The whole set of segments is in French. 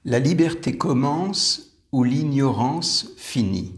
La liberté commence où l'ignorance finit.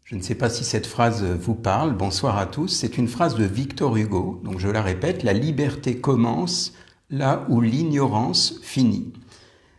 Je ne sais pas si cette phrase vous parle. Bonsoir à tous. C'est une phrase de Victor Hugo. Donc je la répète, la liberté commence là où l'ignorance finit.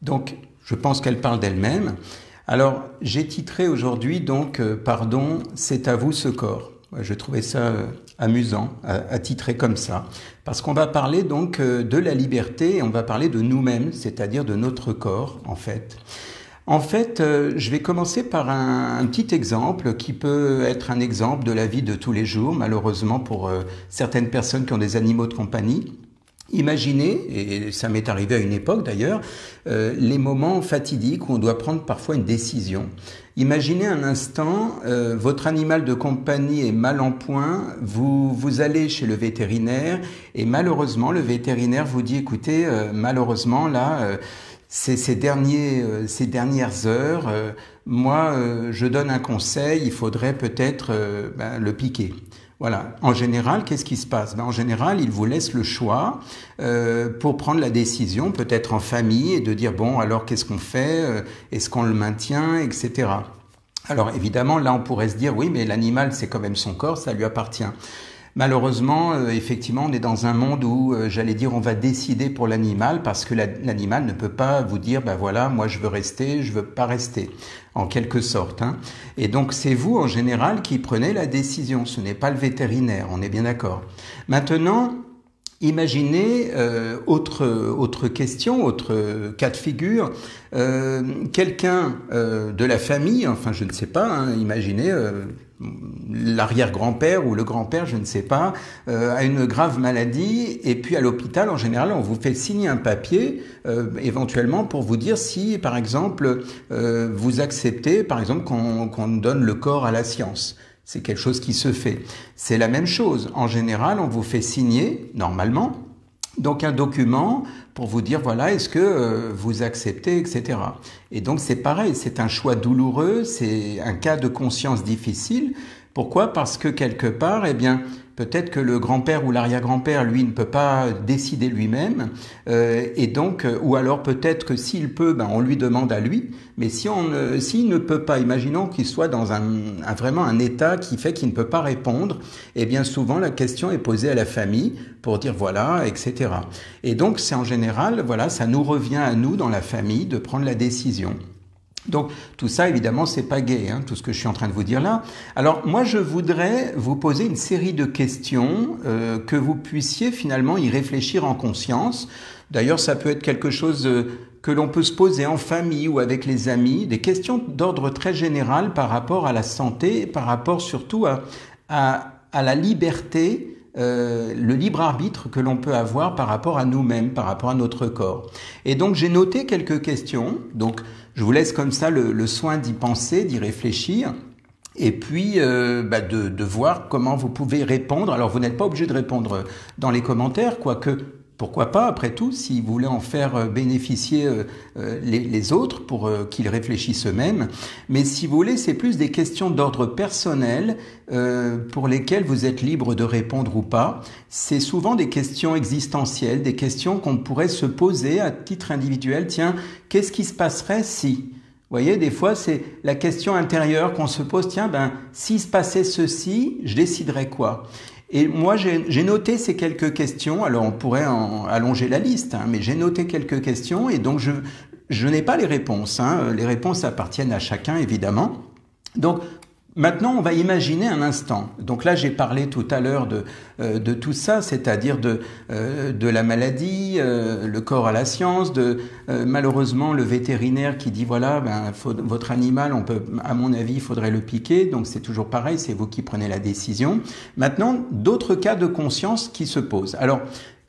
Donc je pense qu'elle parle d'elle-même. Alors j'ai titré aujourd'hui donc Pardon, c'est à vous ce corps. Je trouvais ça amusant à titrer comme ça, parce qu'on va parler donc de la liberté et on va parler de nous-mêmes, c'est-à-dire de notre corps en fait. Je vais commencer par un petit exemple qui peut être un exemple de la vie de tous les jours, malheureusement pour certaines personnes qui ont des animaux de compagnie. Imaginez, et ça m'est arrivé à une époque d'ailleurs, les moments fatidiques où on doit prendre parfois une décision. Imaginez un instant, votre animal de compagnie est mal en point, vous allez chez le vétérinaire et malheureusement le vétérinaire vous dit écoutez, malheureusement là, ces dernières heures, je donne un conseil, il faudrait peut-être le piquer. Voilà. En général, qu'est-ce qui se passe? En général, il vous laisse le choix pour prendre la décision, peut-être en famille, et de dire bon, alors qu'est-ce qu'on fait? Est-ce qu'on le maintient, etc. Alors évidemment, là, on pourrait se dire oui, mais l'animal, c'est quand même son corps, ça lui appartient. Malheureusement, effectivement, on est dans un monde où, on va décider pour l'animal parce que l'animal ne peut pas vous dire, voilà, moi je veux rester, je veux pas rester, en quelque sorte. Et donc c'est vous, en général, qui prenez la décision. Ce n'est pas le vétérinaire, on est bien d'accord. Maintenant, imaginez autre question, autre cas de figure. Quelqu'un de la famille, enfin je ne sais pas, imaginez l'arrière-grand-père ou le grand-père, je ne sais pas, a une grave maladie et puis à l'hôpital, en général, on vous fait signer un papier éventuellement pour vous dire si, par exemple, vous acceptez, par exemple, qu'on donne le corps à la science. C'est quelque chose qui se fait. C'est la même chose. En général, on vous fait signer, normalement, donc un document pour vous dire, voilà, est-ce que vous acceptez, etc. Et donc c'est pareil, c'est un choix douloureux, c'est un cas de conscience difficile. Pourquoi? Parce que quelque part, peut-être que le grand-père ou l'arrière-grand-père, lui, ne peut pas décider lui-même, ou alors peut-être que s'il peut, on lui demande à lui, mais s'il ne peut pas, imaginons qu'il soit dans vraiment un état qui fait qu'il ne peut pas répondre, et bien souvent la question est posée à la famille pour dire voilà, etc. Et donc c'est en général, voilà, ça nous revient à nous dans la famille de prendre la décision. Donc tout ça, évidemment, c'est pas gai, tout ce que je suis en train de vous dire là. Alors moi, je voudrais vous poser une série de questions que vous puissiez finalement y réfléchir en conscience. D'ailleurs, ça peut être quelque chose que l'on peut se poser en famille ou avec les amis, des questions d'ordre très général par rapport à la santé, par rapport surtout à la liberté, le libre arbitre que l'on peut avoir par rapport à nous-mêmes, par rapport à notre corps. Et donc j'ai noté quelques questions, donc je vous laisse comme ça le soin d'y penser, d'y réfléchir, et puis de voir comment vous pouvez répondre. Alors vous n'êtes pas obligé de répondre dans les commentaires, quoique pourquoi pas, après tout, si vous voulez en faire bénéficier les autres pour qu'ils réfléchissent eux-mêmes. Mais si vous voulez, c'est plus des questions d'ordre personnel pour lesquelles vous êtes libre de répondre ou pas. C'est souvent des questions existentielles, des questions qu'on pourrait se poser à titre individuel. Tiens, qu'est-ce qui se passerait si ? Vous voyez, des fois, c'est la question intérieure qu'on se pose. Tiens, s'il se passait ceci, je déciderais quoi ? Et moi, j'ai noté ces quelques questions. Alors, on pourrait allonger la liste, mais j'ai noté quelques questions et donc je n'ai pas les réponses. Les réponses appartiennent à chacun, évidemment. Donc, maintenant, on va imaginer un instant. Donc là, j'ai parlé tout à l'heure de tout ça, c'est-à-dire de la maladie, le corps à la science, malheureusement le vétérinaire qui dit voilà, votre animal, à mon avis, il faudrait le piquer. Donc c'est toujours pareil, c'est vous qui prenez la décision. Maintenant, d'autres cas de conscience qui se posent. Alors,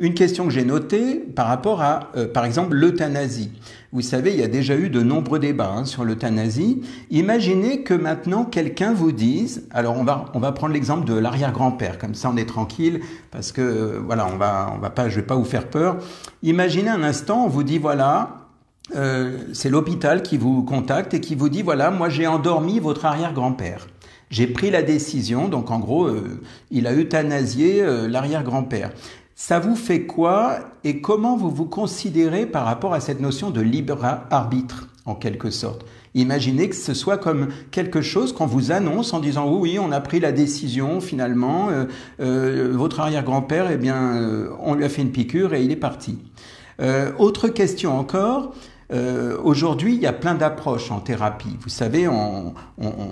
une question que j'ai notée par rapport à, par exemple, l'euthanasie. Vous savez, il y a déjà eu de nombreux débats sur l'euthanasie. Imaginez que maintenant quelqu'un vous dise, alors on va prendre l'exemple de l'arrière-grand-père, comme ça on est tranquille, parce que voilà, je vais pas vous faire peur. Imaginez un instant, on vous dit voilà, c'est l'hôpital qui vous contacte et qui vous dit voilà, moi j'ai endormi votre arrière-grand-père. J'ai pris la décision, donc en gros, il a euthanasié l'arrière-grand-père. Ça vous fait quoi et comment vous vous considérez par rapport à cette notion de libre arbitre en quelque sorte. Imaginez que ce soit comme quelque chose qu'on vous annonce en disant oui, on a pris la décision finalement, votre arrière-grand-père, eh bien, on lui a fait une piqûre et il est parti. Autre question encore. Aujourd'hui, il y a plein d'approches en thérapie. Vous savez,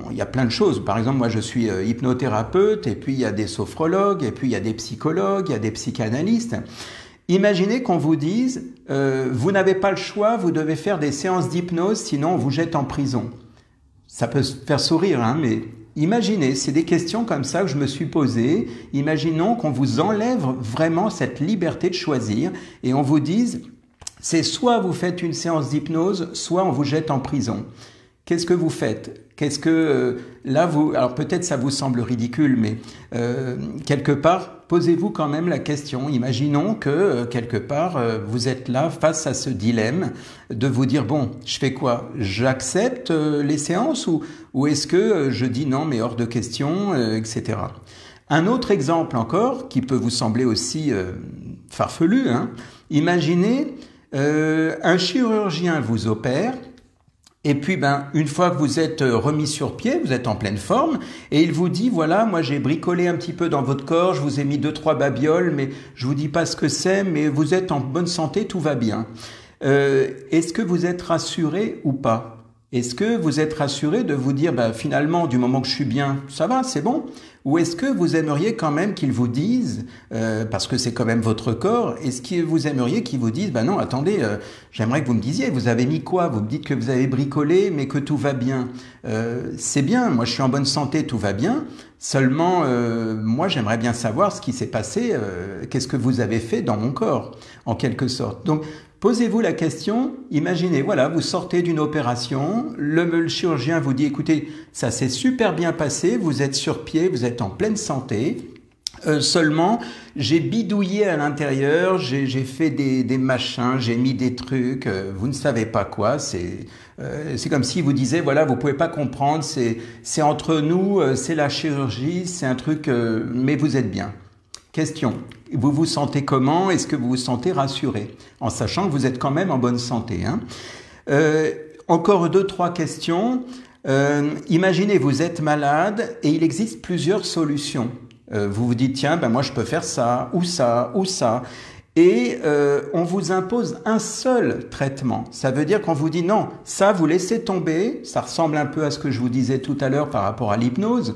il y a plein de choses. Par exemple, moi, je suis hypnothérapeute, et puis il y a des sophrologues, et puis il y a des psychologues, il y a des psychanalystes. Imaginez qu'on vous dise, vous n'avez pas le choix, vous devez faire des séances d'hypnose, sinon on vous jette en prison. Ça peut faire sourire, hein, mais imaginez, c'est des questions comme ça que je me suis posées. Imaginons qu'on vous enlève vraiment cette liberté de choisir, et on vous dise, c'est soit vous faites une séance d'hypnose, soit on vous jette en prison. Qu'est-ce que vous faites? Qu'est-ce que là vous, alors peut-être ça vous semble ridicule, mais quelque part posez-vous quand même la question. Imaginons que quelque part vous êtes là face à ce dilemme de vous dire bon, je fais quoi? J'accepte les séances ou est-ce que je dis non mais hors de question, etc. Un autre exemple encore qui peut vous sembler aussi farfelu, hein. Imaginez un chirurgien vous opère. Et puis, une fois que vous êtes remis sur pied, vous êtes en pleine forme, et il vous dit, voilà, moi j'ai bricolé un petit peu dans votre corps, je vous ai mis 2-3 babioles, mais je vous dis pas ce que c'est, mais vous êtes en bonne santé, tout va bien. Est-ce que vous êtes rassuré ou pas? Est-ce que vous êtes rassuré de vous dire, finalement, du moment que je suis bien, ça va, c'est bon? Ou est-ce que vous aimeriez quand même qu'ils vous disent, parce que c'est quand même votre corps, est-ce que vous aimeriez qu'ils vous disent, non, attendez, j'aimerais que vous me disiez, vous avez mis quoi? Vous me dites que vous avez bricolé, mais que tout va bien. C'est bien, moi je suis en bonne santé, tout va bien. Seulement, moi j'aimerais bien savoir ce qui s'est passé, qu'est-ce que vous avez fait dans mon corps, en quelque sorte. Donc, posez-vous la question, imaginez, voilà, vous sortez d'une opération, le chirurgien vous dit, écoutez, ça s'est super bien passé, vous êtes sur pied, vous êtes en pleine santé, seulement j'ai bidouillé à l'intérieur, j'ai fait des machins, j'ai mis des trucs, vous ne savez pas quoi, c'est comme s'il vous disait, voilà, vous pouvez pas comprendre, c'est entre nous, c'est la chirurgie, c'est un truc, mais vous êtes bien. Question, vous vous sentez comment? Est-ce que vous vous sentez rassuré? En sachant que vous êtes quand même en bonne santé, hein. Encore 2-3 questions. Imaginez, vous êtes malade et il existe plusieurs solutions. Vous vous dites, tiens, moi je peux faire ça, ou ça, ou ça. Et on vous impose un seul traitement. Ça veut dire qu'on vous dit non, ça vous laissez tomber. Ça ressemble un peu à ce que je vous disais tout à l'heure par rapport à l'hypnose.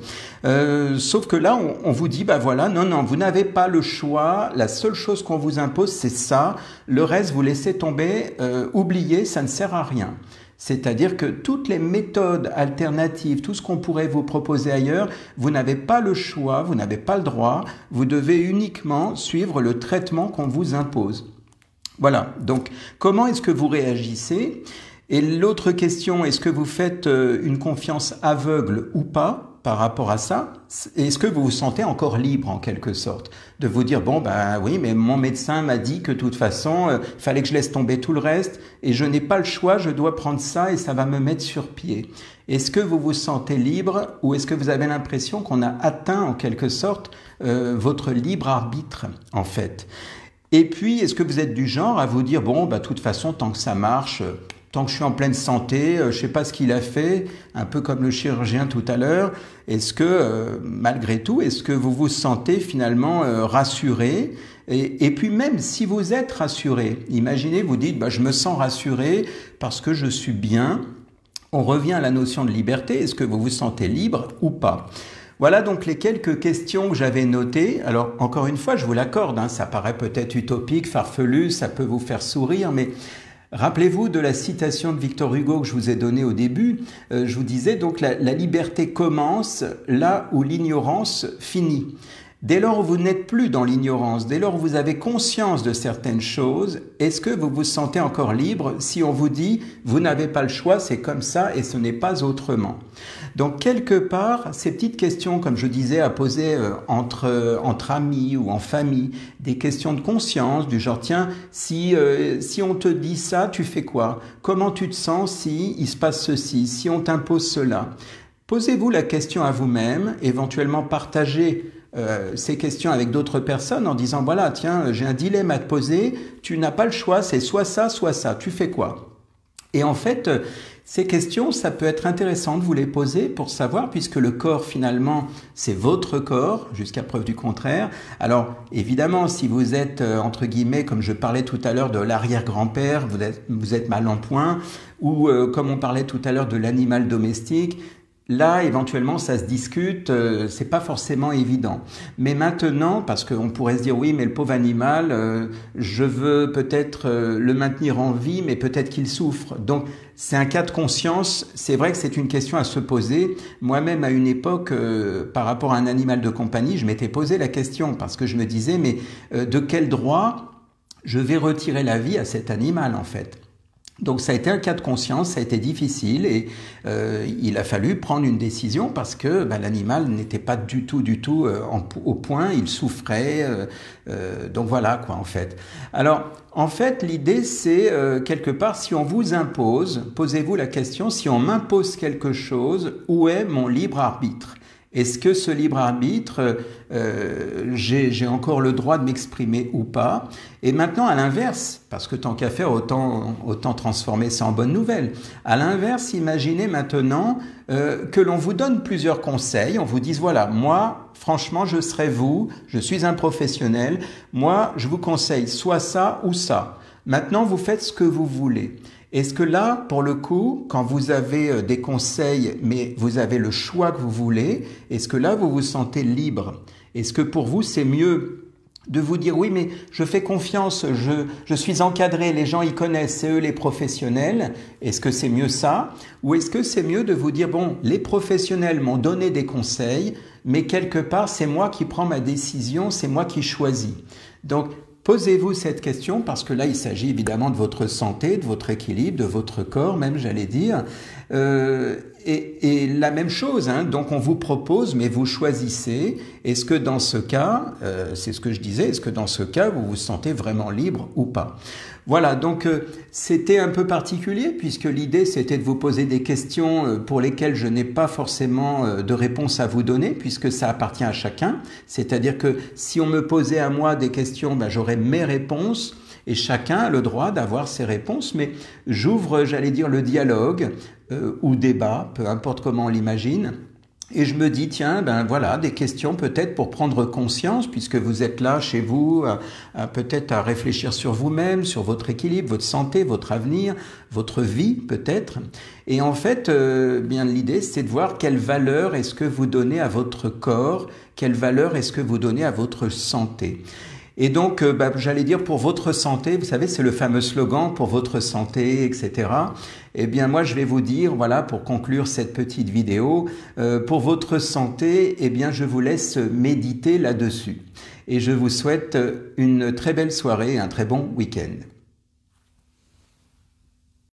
Sauf que là, on vous dit, voilà, non, vous n'avez pas le choix. La seule chose qu'on vous impose, c'est ça. Le reste, vous laissez tomber. Oubliez, ça ne sert à rien. C'est-à-dire que toutes les méthodes alternatives, tout ce qu'on pourrait vous proposer ailleurs, vous n'avez pas le choix, vous n'avez pas le droit, vous devez uniquement suivre le traitement qu'on vous impose. Voilà, donc comment est-ce que vous réagissez? Et l'autre question, est-ce que vous faites une confiance aveugle ou pas par rapport à ça? Est-ce que vous vous sentez encore libre en quelque sorte de vous dire oui, mais mon médecin m'a dit que de toute façon il fallait que je laisse tomber tout le reste et je n'ai pas le choix, je dois prendre ça et ça va me mettre sur pied. Est-ce que vous vous sentez libre ou est-ce que vous avez l'impression qu'on a atteint en quelque sorte votre libre arbitre en fait? Et puis est-ce que vous êtes du genre à vous dire de toute façon tant que ça marche, tant que je suis en pleine santé, je sais pas ce qu'il a fait, un peu comme le chirurgien tout à l'heure. Est-ce que, malgré tout, est-ce que vous vous sentez finalement rassuré? Et puis même si vous êtes rassuré, imaginez, vous dites, je me sens rassuré parce que je suis bien. On revient à la notion de liberté. Est-ce que vous vous sentez libre ou pas? Voilà donc les quelques questions que j'avais notées. Alors, encore une fois, je vous l'accorde, ça paraît peut-être utopique, farfelu, ça peut vous faire sourire, mais rappelez-vous de la citation de Victor Hugo que je vous ai donnée au début. Je vous disais donc la liberté commence là où l'ignorance finit. Dès lors où vous n'êtes plus dans l'ignorance, dès lors où vous avez conscience de certaines choses, est-ce que vous vous sentez encore libre si on vous dit « vous n'avez pas le choix, c'est comme ça et ce n'est pas autrement ». Donc quelque part, ces petites questions, comme je disais, à poser entre amis ou en famille, des questions de conscience du genre « tiens, si on te dit ça, tu fais quoi? Comment tu te sens si il se passe ceci, si on t'impose cela ?» Posez-vous la question à vous-même, éventuellement partagez ces questions avec d'autres personnes en disant voilà, tiens, j'ai un dilemme à te poser, tu n'as pas le choix, c'est soit ça, tu fais quoi? Et en fait, ces questions, ça peut être intéressant de vous les poser pour savoir, puisque le corps, finalement, c'est votre corps, jusqu'à preuve du contraire. Alors, évidemment, si vous êtes, entre guillemets, comme je parlais tout à l'heure de l'arrière-grand-père, vous êtes mal en point, ou comme on parlait tout à l'heure de l'animal domestique, là, éventuellement, ça se discute, c'est pas forcément évident. Mais maintenant, parce qu'on pourrait se dire, oui, mais le pauvre animal, je veux peut-être le maintenir en vie, mais peut-être qu'il souffre. Donc, c'est un cas de conscience. C'est vrai que c'est une question à se poser. Moi-même, à une époque, par rapport à un animal de compagnie, je m'étais posé la question, parce que je me disais, mais de quel droit je vais retirer la vie à cet animal, en fait? Donc ça a été un cas de conscience, ça a été difficile et il a fallu prendre une décision parce que l'animal n'était pas du tout au point, il souffrait, donc voilà quoi en fait. Alors en fait l'idée c'est quelque part si on vous impose, posez-vous la question, si on m'impose quelque chose, où est mon libre arbitre ? Est-ce que ce libre arbitre, j'ai encore le droit de m'exprimer ou pas? Et maintenant, à l'inverse, parce que tant qu'à faire, autant transformer ça en bonne nouvelle. À l'inverse, imaginez maintenant que l'on vous donne plusieurs conseils. On vous dise, voilà, moi, franchement, je serai vous, je suis un professionnel. Moi, je vous conseille soit ça ou ça. Maintenant, vous faites ce que vous voulez. Est-ce que là, pour le coup, quand vous avez des conseils, mais vous avez le choix que vous voulez, est-ce que là, vous vous sentez libre? Est-ce que pour vous, c'est mieux de vous dire, oui, mais je fais confiance, je suis encadré, les gens y connaissent, c'est eux les professionnels, est-ce que c'est mieux ça? Ou est-ce que c'est mieux de vous dire, bon, les professionnels m'ont donné des conseils, mais quelque part, c'est moi qui prends ma décision, c'est moi qui choisis. Donc, posez-vous cette question parce que là, il s'agit évidemment de votre santé, de votre équilibre, de votre corps même, j'allais dire. Et la même chose, hein, donc on vous propose, mais vous choisissez. Est-ce que dans ce cas, c'est ce que je disais, est-ce que dans ce cas, vous vous sentez vraiment libre ou pas? Voilà, donc c'était un peu particulier puisque l'idée c'était de vous poser des questions pour lesquelles je n'ai pas forcément de réponse à vous donner puisque ça appartient à chacun. C'est-à-dire que si on me posait à moi des questions, j'aurais mes réponses et chacun a le droit d'avoir ses réponses. Mais j'ouvre, j'allais dire, le dialogue ou débat, peu importe comment on l'imagine. Et je me dis, tiens, voilà, des questions peut-être pour prendre conscience, puisque vous êtes là chez vous, peut-être à réfléchir sur vous-même, sur votre équilibre, votre santé, votre avenir, votre vie peut-être. Et en fait, bien l'idée, c'est de voir quelle valeur est-ce que vous donnez à votre corps, quelle valeur est-ce que vous donnez à votre santé. Et donc, j'allais dire pour votre santé, vous savez, c'est le fameux slogan pour votre santé, etc. Eh bien, moi, je vais vous dire, voilà, pour conclure cette petite vidéo, pour votre santé, eh bien, je vous laisse méditer là-dessus. Et je vous souhaite une très belle soirée, un très bon week-end.